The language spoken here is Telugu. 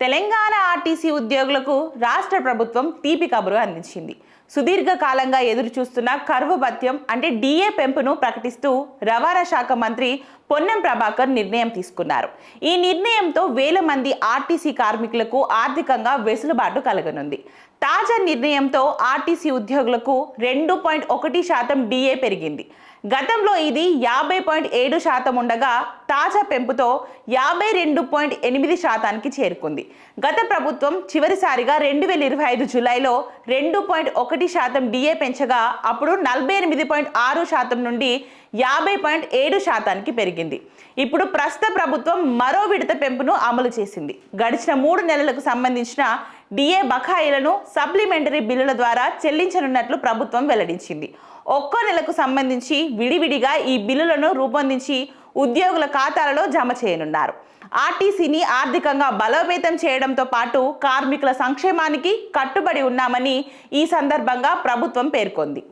తెలంగాణ ఆర్టీసీ ఉద్యోగులకు రాష్ట్ర ప్రభుత్వం తీపి కబురు అందించింది. సుదీర్ఘకాలంగా ఎదురు చూస్తున్న కరువు భత్యం అంటే డిఏ పెంపును ప్రకటిస్తూ రవాణా శాఖ మంత్రి పొన్నం ప్రభాకర్ నిర్ణయం తీసుకున్నారు. ఈ నిర్ణయంతో వేల మంది ఆర్టీసీ కార్మికులకు ఆర్థికంగా వెసులుబాటు కలగనుంది. తాజా నిర్ణయంతో ఆర్టీసీ ఉద్యోగులకు 2.1% డిఏ పెరిగింది. గతంలో ఇది 50.7% ఉండగా తాజా పెంపుతో 52.8% చేరుకుంది. గత ప్రభుత్వం చివరిసారిగా 2025 జూలైలో 2.1% డిఏ పెంచగా అప్పుడు 48.6% నుండి 50.7% పెరిగింది. ఇప్పుడు ప్రస్తుత ప్రభుత్వం మరో విడత పెంపును అమలు చేసింది. గడిచిన 3 నెలలకు సంబంధించిన డిఏ బకాయిలను సప్లిమెంటరీ బిల్లుల ద్వారా చెల్లించనున్నట్లు ప్రభుత్వం వెల్లడించింది. ఒక్కో నెలకు సంబంధించి విడివిడిగా ఈ బిల్లులను రూపొందించి ఉద్యోగుల ఖాతాలలో జమ చేయనున్నారు. ఆర్టీసీని ఆర్థికంగా బలోపేతం చేయడంతో పాటు కార్మికుల సంక్షేమానికి కట్టుబడి ఉన్నామని ఈ సందర్భంగా ప్రభుత్వం పేర్కొంది.